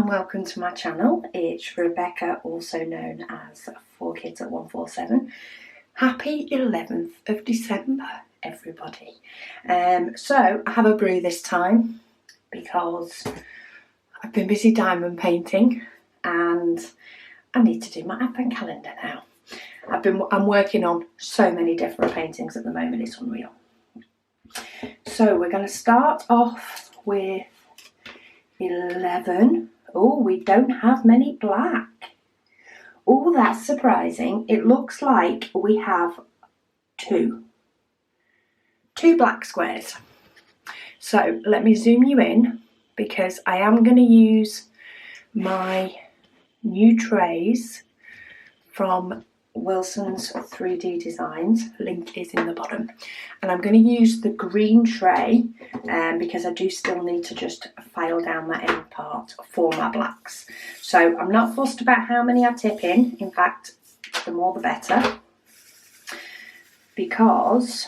welcome to my channel. It's Rebecca, also known as 4Kids at 147. Happy 11th of December, everybody. So I have a brew this time because I've been busy diamond painting and I need to do my advent calendar now. I'm working on so many different paintings at the moment, it's unreal. So we're going to start off with 11. Oh, we don't have many black. Oh, that's surprising. It looks like we have two black squares. So let me zoom you in because I am going to use my new trays from Wilson's 3D Designs. Link is in the bottom. And I'm going to use the green tray because I do still need to just file down that end part for my blacks. So I'm not fussed about how many I tip in. In fact, the more the better. Because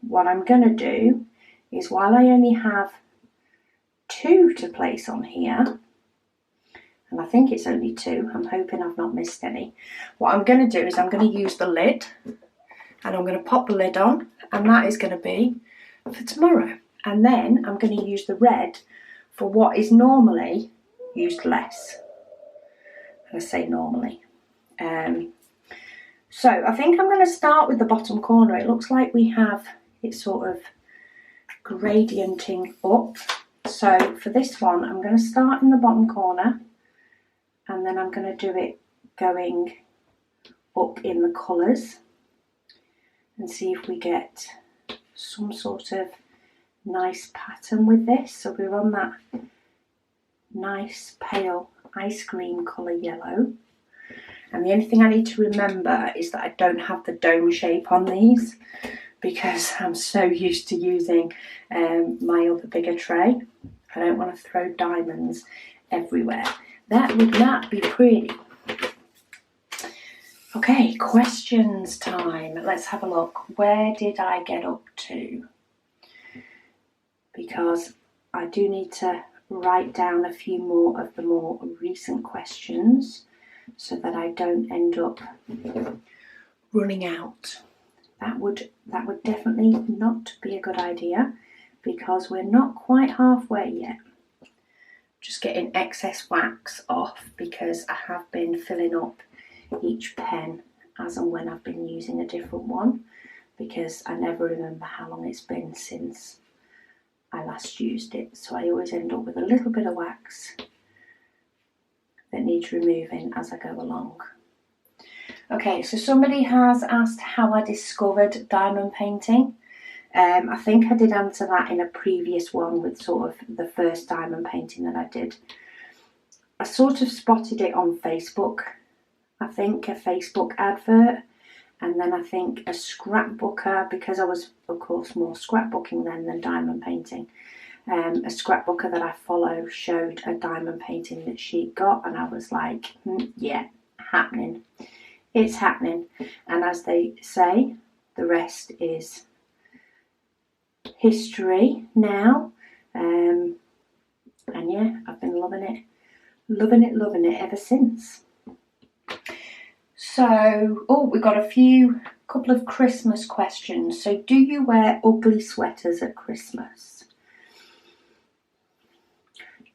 what I'm going to do is, while I only have 2 to place on here, and I think it's only 2, I'm hoping I've not missed any. What I'm going to do is I'm going to use the lid and I'm going to pop the lid on, and that is going to be for tomorrow. And then I'm going to use the red for what is normally used less. And I say normally. So I think I'm going to start with the bottom corner. It looks like we have it sort of gradienting up. So for this one, I'm going to start in the bottom corner. And then I'm going to do it going up in the colours and see if we get some sort of nice pattern with this. So we're on that nice pale ice cream colour yellow. And the only thing I need to remember is that I don't have the dome shape on these because I'm so used to using my other bigger tray. I don't want to throw diamonds everywhere. That would not be pretty. Okay, questions time. Let's have a look. Where did I get up to? Because I do need to write down a few more of the more recent questions so that I don't end up running out. That would definitely not be a good idea because we're not quite halfway yet. Just getting excess wax off because I have been filling up each pen as and when I've been using a different one, because I never remember how long it's been since I last used it. So I always end up with a little bit of wax that needs removing as I go along. Okay, so somebody has asked how I discovered diamond painting. I think I did answer that in a previous one with sort of the first diamond painting that I did. I sort of spotted it on Facebook. I think a Facebook advert, and then I think a scrapbooker, because I was of course more scrapbooking then than diamond painting. A scrapbooker that I follow showed a diamond painting that she got, and I was like, yeah, happening. It's happening. And as they say, the rest is history now. And yeah, I've been loving it ever since. So, we've got a couple of Christmas questions. So, do you wear ugly sweaters at Christmas?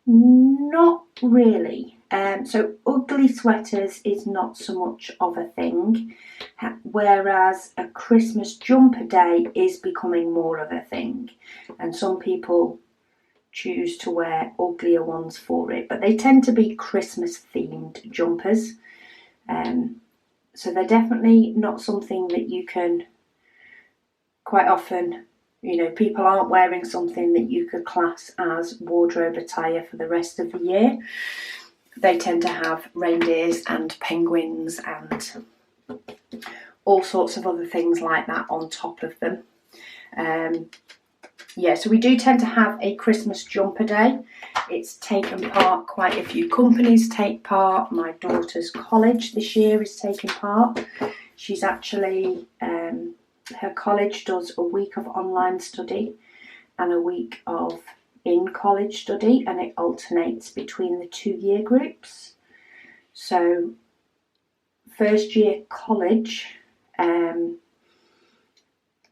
Not really. So ugly sweaters is not so much of a thing, whereas a Christmas jumper day is becoming more of a thing, and some people choose to wear uglier ones for it, but they tend to be Christmas themed jumpers. So they're definitely not something that you can quite often, people aren't wearing something that you could class as wardrobe attire for the rest of the year. They tend to have reindeers and penguins and all sorts of other things like that on top of them. Yeah, so we do tend to have a Christmas jumper day. It's taken part, quite a few companies take part. My daughter's college this year is taking part. She's actually, her college does a week of online study and a week of in college study, and it alternates between the 2 year groups. So first year college,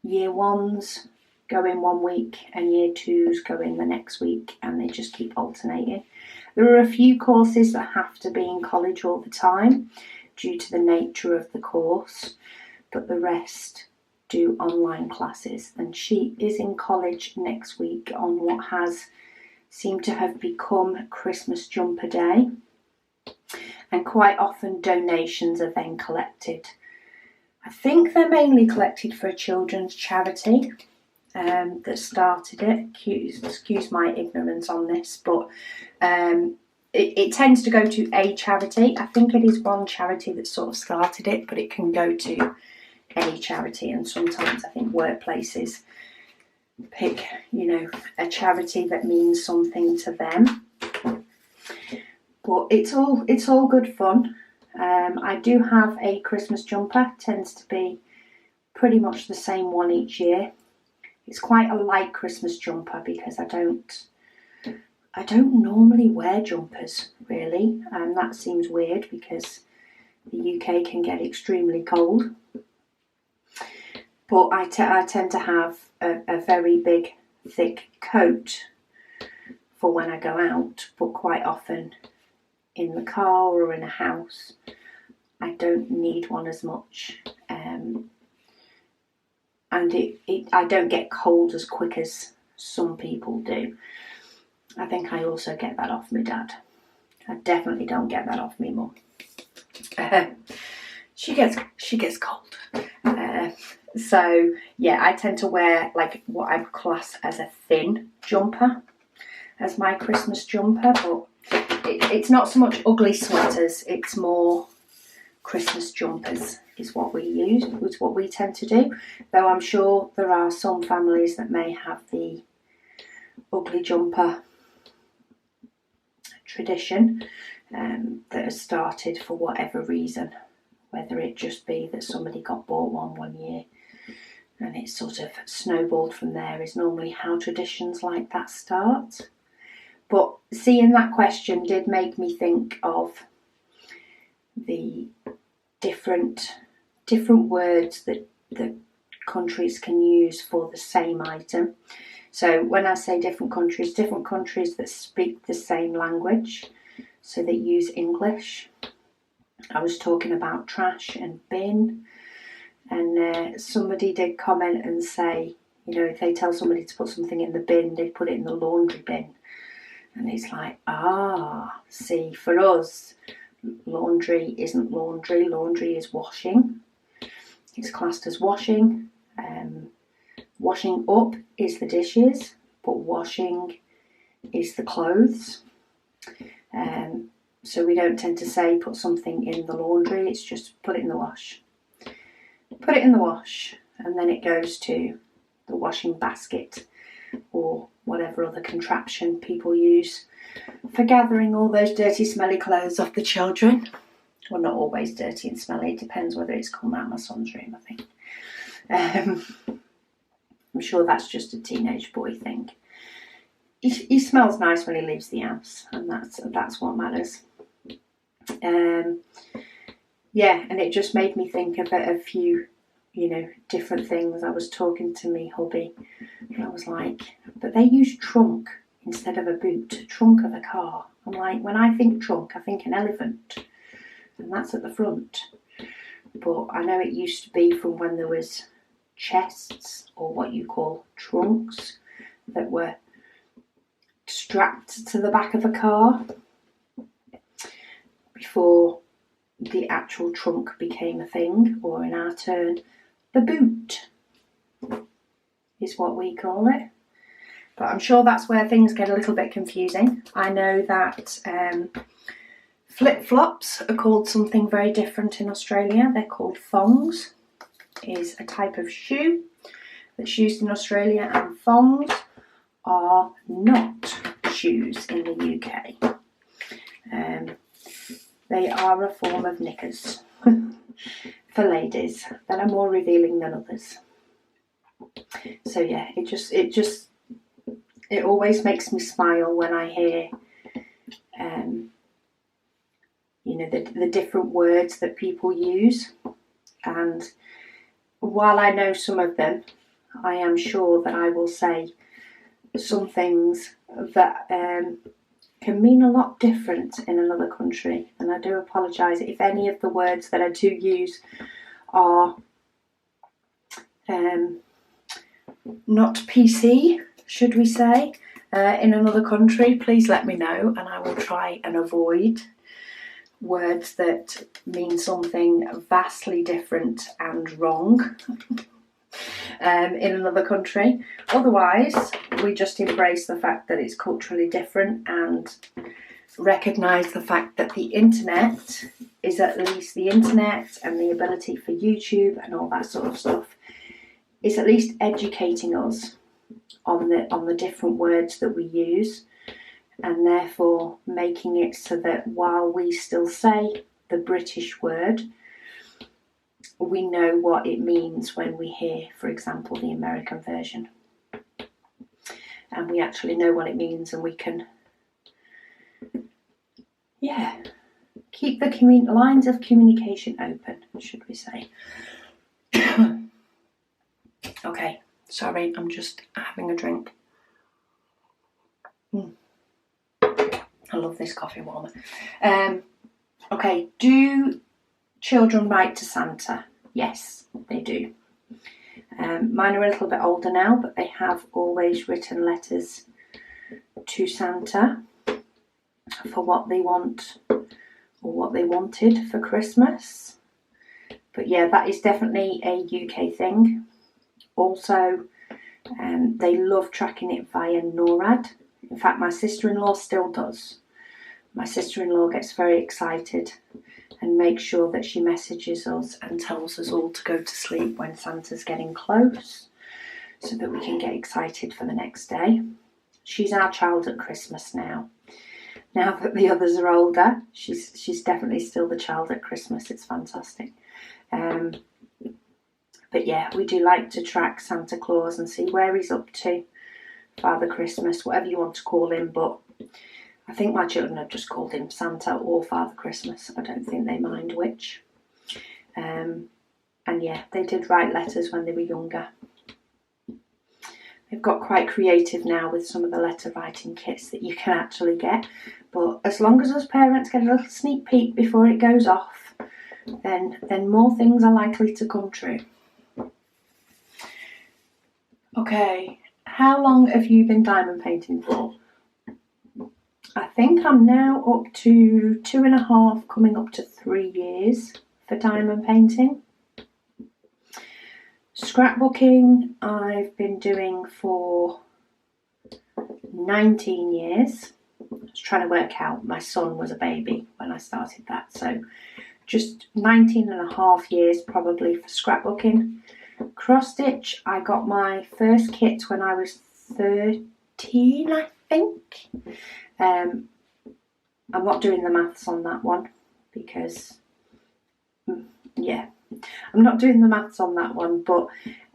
year ones go in 1 week and year twos go in the next week, and they just keep alternating. There are a few courses that have to be in college all the time due to the nature of the course, but the rest do online classes, and she is in college next week on what has seemed to have become Christmas Jumper Day, and quite often donations are then collected. I think they're mainly collected for a children's charity that started it. Excuse my ignorance on this, but it tends to go to a charity. I think it is one charity that sort of started it, but it can go to any charity, and sometimes I think workplaces pick, a charity that means something to them. But it's all good fun. I do have a Christmas jumper. It tends to be pretty much the same one each year. It's quite a light Christmas jumper because I don't normally wear jumpers really, and that seems weird because the UK can get extremely cold. But I tend to have a very big, thick coat for when I go out, but quite often in the car or in a house, I don't need one as much. And I don't get cold as quick as some people do. I think I also get that off my dad. I definitely don't get that off me mum. She gets cold. So yeah, I tend to wear like what I class as a thin jumper as my Christmas jumper, but it's not so much ugly sweaters, it's more Christmas jumpers is what we tend to do. Though I'm sure there are some families that may have the ugly jumper tradition that has started for whatever reason, whether it just be that somebody got bought one year and it sort of snowballed from there, is normally how traditions like that start. But seeing that question did make me think of the different words that countries can use for the same item. So when I say different countries that speak the same language, so they use English. I was talking about trash and bin, and somebody did comment and say, if they tell somebody to put something in the bin, they put it in the laundry bin. And it's like, see, for us, laundry isn't laundry. Laundry is washing. It's classed as washing. Washing up is the dishes, but washing is the clothes. So we don't tend to say put something in the laundry, it's just put it in the wash. Put it in the wash, and then it goes to the washing basket or whatever other contraption people use for gathering all those dirty, smelly clothes off the children. Well, not always dirty and smelly, it depends whether it's come out of my son's room, I think. I'm sure that's just a teenage boy thing. He smells nice when he leaves the house, and that's what matters. And it just made me think of a few, different things. I was talking to me hubby, and I was like, but they use trunk instead of a boot, trunk of a car. I'm like, when I think trunk, I think an elephant, and that's at the front. But I know it used to be from when there was chests, or what you call trunks, that were strapped to the back of a car before the actual trunk became a thing, or in our turn, the boot is what we call it. But I'm sure that's where things get a little bit confusing. I know that flip-flops are called something very different in Australia. They're called thongs. Is a type of shoe that's used in Australia, and thongs are not shoes in the UK. They are a form of knickers for ladies that are more revealing than others. So yeah, it just it always makes me smile when I hear, you know, the different words that people use. And while I know some of them, I am sure that I will say some things that can mean a lot different in another country. And I do apologise if any of the words that I do use are not PC, should we say, in another country. Please let me know, and I will try and avoid words that mean something vastly different and wrong in another country. Otherwise, we just embrace the fact that it's culturally different and recognise the fact that the internet is, at least the internet and the ability for YouTube and all that sort of stuff, is at least educating us on the different words that we use, and therefore making it so that while we still say the British word, we know what it means when we hear, for example, the American version. And we actually know what it means, and we can, keep the lines of communication open, should we say. Okay, sorry, I'm just having a drink. I love this coffee warmer. Okay, do children write to Santa? Yes, they do. Mine are a little bit older now, but they have always written letters to Santa for what they want or what they wanted for Christmas. But yeah, that is definitely a UK thing. Also, they love tracking it via NORAD. In fact, my sister-in-law still does. My sister-in-law gets very excited and makes sure that she messages us and tells us all to go to sleep when Santa's getting close, so that we can get excited for the next day. She's our child at Christmas now. Now that the others are older, she's definitely still the child at Christmas. It's fantastic. But yeah, we do like to track Santa Claus and see where he's up to. Father Christmas, whatever you want to call him, but I think my children have just called him Santa or Father Christmas. I don't think they mind which. And yeah, they did write letters when they were younger. They've got quite creative now with some of the letter writing kits that you can actually get. But as long as us parents get a little sneak peek before it goes off, then more things are likely to come true. Okay, how long have you been diamond painting for? I think I'm now up to 2.5, coming up to 3 years for diamond painting. Scrapbooking I've been doing for 19 years. I was trying to work out, my son was a baby when I started that, so just 19.5 years probably for scrapbooking. Cross stitch, I got my first kit when I was 13, I think. I'm not doing the maths on that one because, I'm not doing the maths on that one, but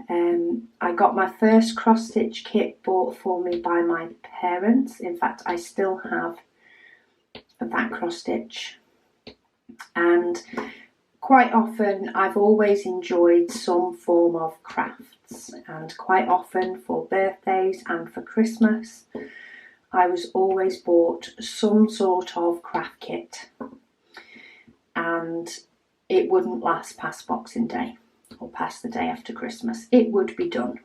I got my first cross stitch kit bought for me by my parents. In fact, I still have that cross stitch, and quite often I've always enjoyed some form of crafts, and quite often for birthdays and for Christmas I was always bought some sort of craft kit, and it wouldn't last past Boxing Day or past the day after Christmas. It would be done.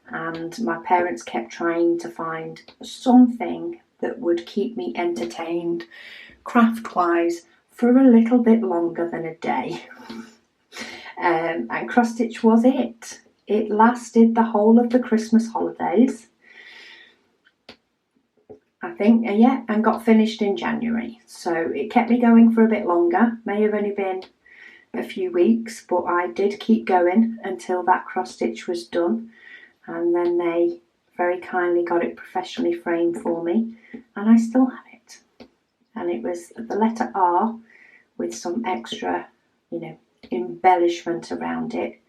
And my parents kept trying to find something that would keep me entertained craft-wise for a little bit longer than a day. And cross stitch was it. It lasted the whole of the Christmas holidays, I think, and got finished in January. So it kept me going for a bit longer. May have only been a few weeks, but I did keep going until that cross stitch was done. And then they very kindly got it professionally framed for me, and I still have it. And it was the letter R with some extra, embellishment around it.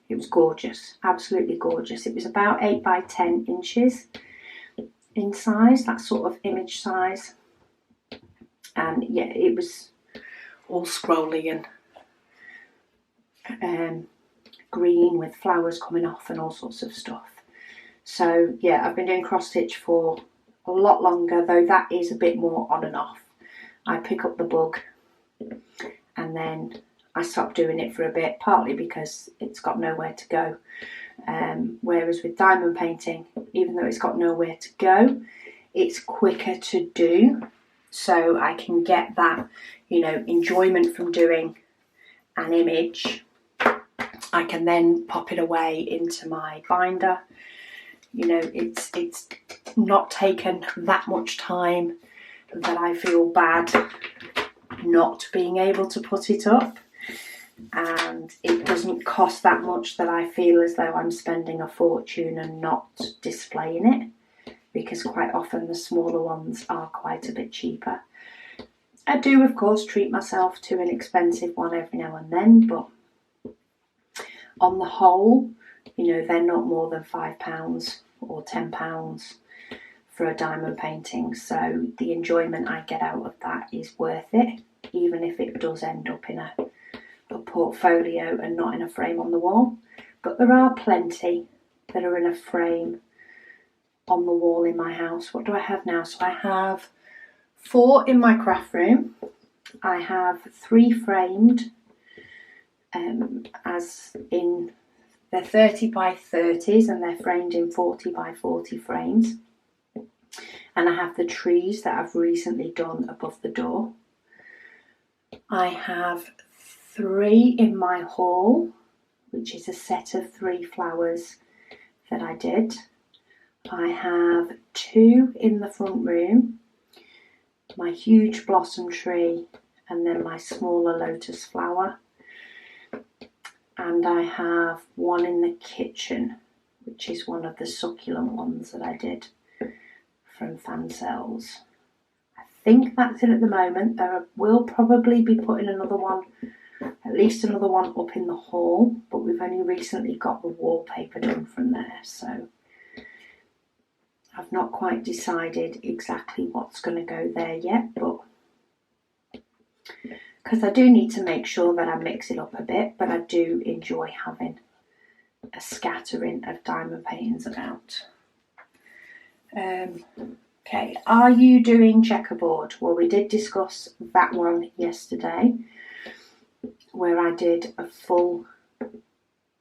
It was gorgeous, absolutely gorgeous. It was about 8 by 10 inches. in size, that sort of image size. And yeah, it was all scrolly and green with flowers coming off and all sorts of stuff. So yeah, I've been doing cross stitch for a lot longer, though that is a bit more on and off. I pick up the bug and then I stop doing it for a bit, partly because it's got nowhere to go. Whereas with diamond painting, even though it's got nowhere to go, it's quicker to do. So I can get that, you know, enjoyment from doing an image. I can then pop it away into my binder. You know, it's not taken that much time that I feel bad not being able to put it up, and it doesn't cost that much that I feel as though I'm spending a fortune and not displaying it, because quite often the smaller ones are quite a bit cheaper. I do of course treat myself to an expensive one every now and then, but on the whole, you know, they're not more than £5 or £10 for a diamond painting, so the enjoyment I get out of that is worth it, even if it does end up in a portfolio and not in a frame on the wall. But there are plenty that are in a frame on the wall in my house. What do I have now? So I have 4 in my craft room. I have 3 framed, as in they're 30 by 30s and they're framed in 40 by 40 frames. And I have the trees that I've recently done above the door. I have 3 in my hall, which is a set of 3 flowers that I did. I have 2 in the front room, my huge blossom tree and then my smaller lotus flower. And I have 1 in the kitchen, which is one of the succulent ones that I did from fan cells. I think that's it at the moment. There will probably be putting another one, at least another one up in the hall, but we've only recently got the wallpaper done from there, so I've not quite decided exactly what's going to go there yet, but because I do need to make sure that I mix it up a bit, but I do enjoy having a scattering of diamond paintings about. Okay, are you doing checkerboard? Well, we did discuss that one yesterday, where I did a full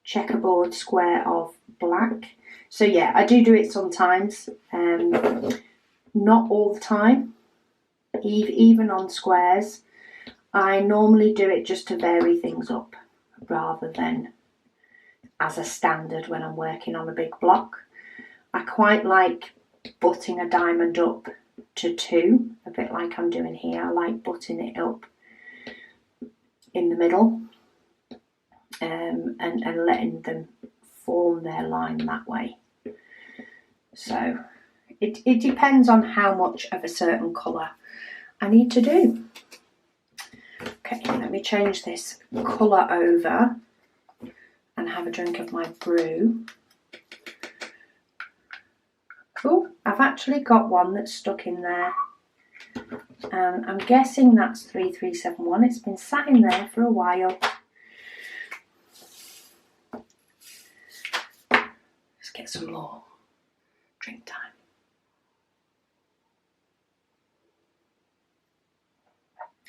checkerboard square of black. So yeah, I do it sometimes, not all the time, even on squares. I normally do it just to vary things up rather than as a standard when I'm working on a big block. I quite like butting a diamond up to 2, a bit like I'm doing here. I like butting it up in the middle and letting them form their line that way. So it depends on how much of a certain colour I need to do. Okay, let me change this colour over and have a drink of my brew. Cool, I've actually got one that's stuck in there, and I'm guessing that's 3371. It's been sat in there for a while. Let's get some more drink time.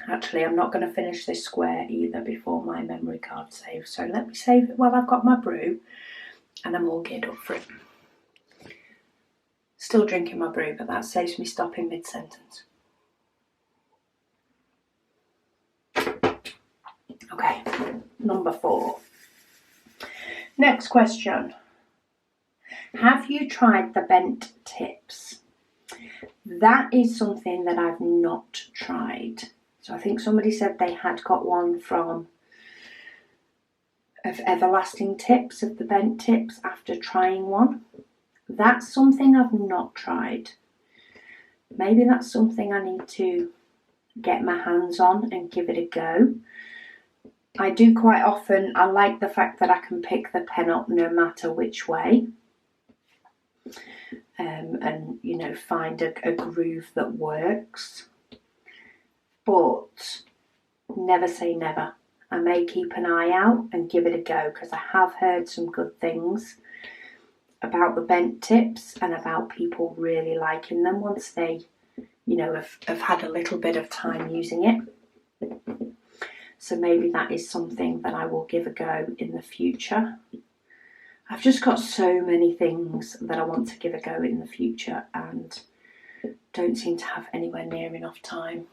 Actually, I'm not going to finish this square either before my memory card saves, so let me save it while I've got my brew and I'm all geared up for it. Still drinking my brew, but that saves me stopping mid-sentence. Okay, number 4. Next question. Have you tried the bent tips? That is something that I've not tried. So I think somebody said they had got one of Everlasting Tips, of the bent tips, after trying one. That's something I've not tried. Maybe that's something I need to get my hands on and give it a go. I do quite often. I like the fact that I can pick the pen up no matter which way. and you know, find a groove that works. But never say never. I may keep an eye out and give it a go, because I have heard some good things about the bent tips and about people really liking them once they, you know, have had a little bit of time using it. So maybe that is something that I will give a go in the future. I've just got so many things that I want to give a go in the future and don't seem to have anywhere near enough time.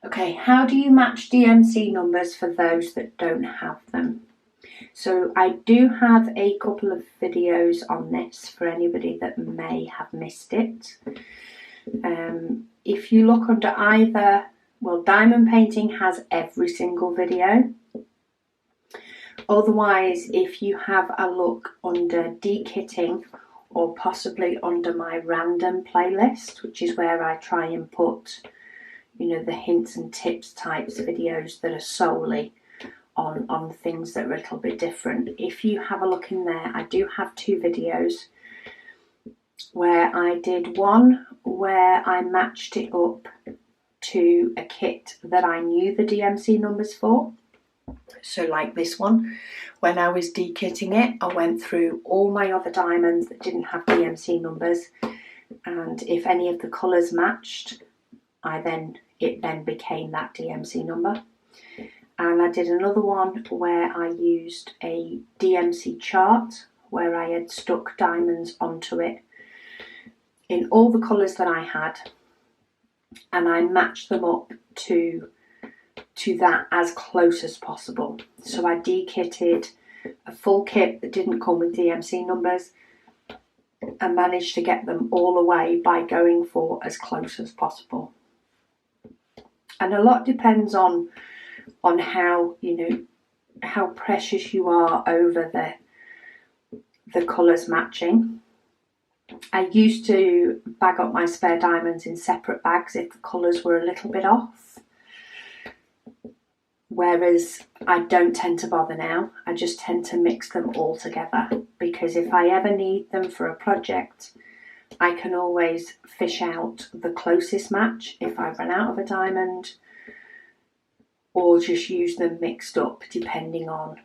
Okay, how do you match DMC numbers for those that don't have them? So I do have a couple of videos on this for anybody that may have missed it. If you look under either, well, diamond painting has every single video. Otherwise, if you have a look under dekitting, or possibly under my random playlist, which is where I try and put, you know, the hints and tips types videos that are solely on things that are a little bit different. If you have a look in there, I do have two videos where I did one where I matched it up to a kit that I knew the DMC numbers for. So like this one, when I was dekitting it, I went through all my other diamonds that didn't have DMC numbers, and if any of the colours matched, it then became that DMC number. And I did another one where I used a DMC chart where I had stuck diamonds onto it in all the colours that I had, and I matched them up to that as close as possible. So I dekitted a full kit that didn't come with DMC numbers and managed to get them all away by going for as close as possible. And a lot depends on how, you know, how precious you are over the colours matching. I used to bag up my spare diamonds in separate bags if the colours were a little bit off, whereas I don't tend to bother now. I just tend to mix them all together, because if I ever need them for a project, I can always fish out the closest match if I run out of a diamond, or just use them mixed up depending on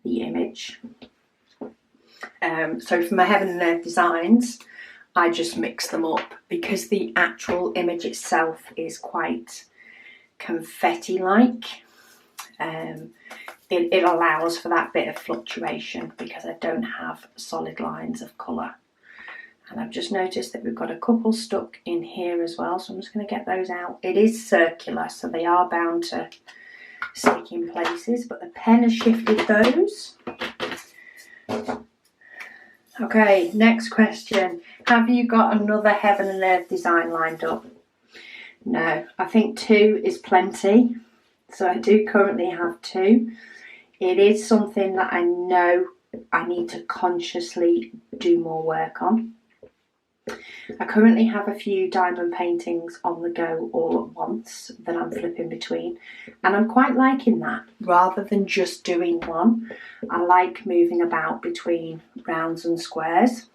the image. So for my Heaven and Earth designs, I just mix them up because the actual image itself is quite confetti-like. It allows for that bit of fluctuation because I don't have solid lines of colour. And I've just noticed that we've got a couple stuck in here as well, so I'm just going to get those out. It is circular, so they are bound to stick in places, but the pen has shifted those. Okay, next question. Have you got another Heaven and Earth design lined up? No, I think 2 is plenty. So I do currently have 2. It is something that I know I need to consciously do more work on. I currently have a few diamond paintings on the go all at once that I'm flipping between, and I'm quite liking that. Rather than just doing one, I like moving about between rounds and squares.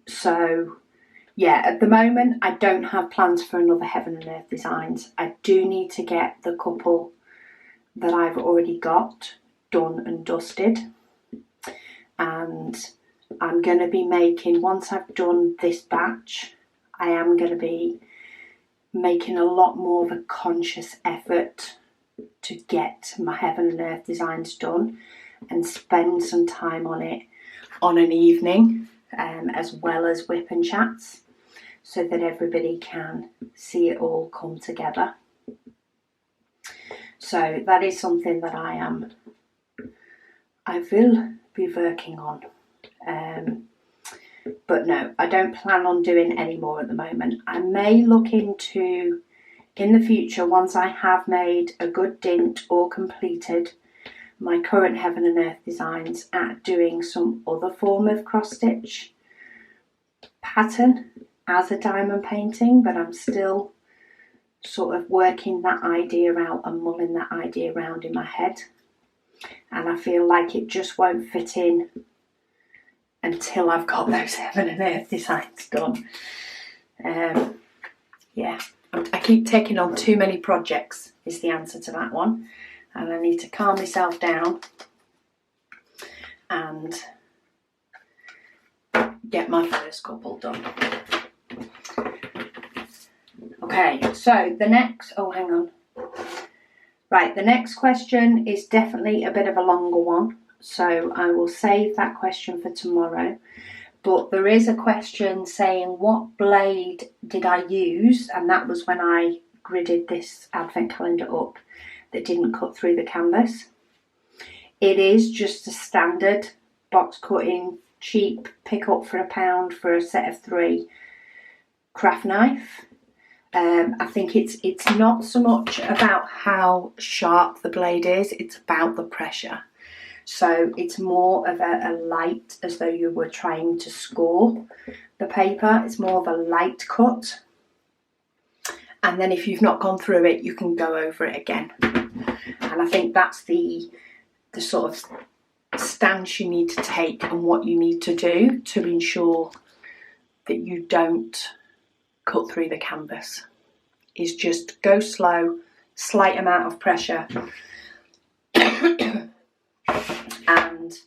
So yeah, at the moment I don't have plans for another Heaven and Earth designs. I do need to get the couple that I've already got done and dusted, and I'm going to be making, once I've done this batch, I am going to be making a lot more of a conscious effort to get my Heaven and Earth designs done and spend some time on it on an evening, as well as whip and chats, so that everybody can see it all come together. So that is something that I will be working on. But no, I don't plan on doing any more at the moment. I may look into, in the future, once I have made a good dint or completed my current Heaven and Earth designs, at doing some other form of cross stitch pattern as a diamond painting, but I'm still sort of working that idea out and mulling that idea around in my head. and I feel like it just won't fit in until I've got those heaven and earth designs done. Yeah, I keep taking on too many projects is the answer to that one, and I need to calm myself down and get my first couple done. Okay, so the next, oh hang on. Right, the next question is definitely a bit of a longer one, so I will save that question for tomorrow. But there is a question saying what blade did I use, and that was when I gridded this advent calendar up, that didn't cut through the canvas. It is just a standard box cutting, cheap, pick up for £1 for a set of 3 craft knife. I think it's not so much about how sharp the blade is, it's about the pressure. So it's more of a light, as though you were trying to score the paper. It's more of a light cut. And then if you've not gone through it, you can go over it again. And I think that's the sort of stance you need to take and what you need to do to ensure that you don't cut through the canvas. Is just go slow, slight amount of pressure, and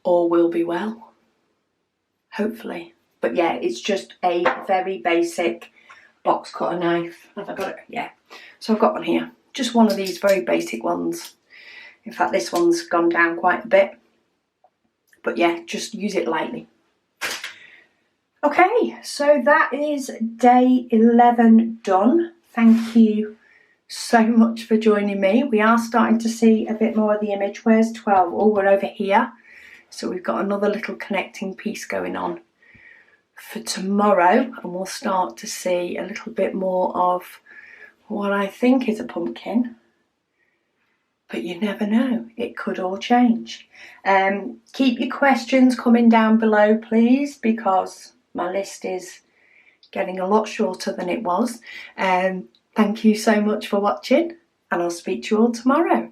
all will be well, hopefully. But yeah, it's just a very basic box cutter knife. Have I got it? Yeah. So I've got one here. Just one of these very basic ones. In fact, this one's gone down quite a bit. But yeah, just use it lightly. Okay, so that is day 11 done. Thank you so much for joining me. We are starting to see a bit more of the image. Where's 12? Oh, we're over here. So we've got another little connecting piece going on for tomorrow, and we'll start to see a little bit more of what I think is a pumpkin. But you never know, it could all change. Keep your questions coming down below, please, because my list is getting a lot shorter than it was. Thank you so much for watching, and I'll speak to you all tomorrow.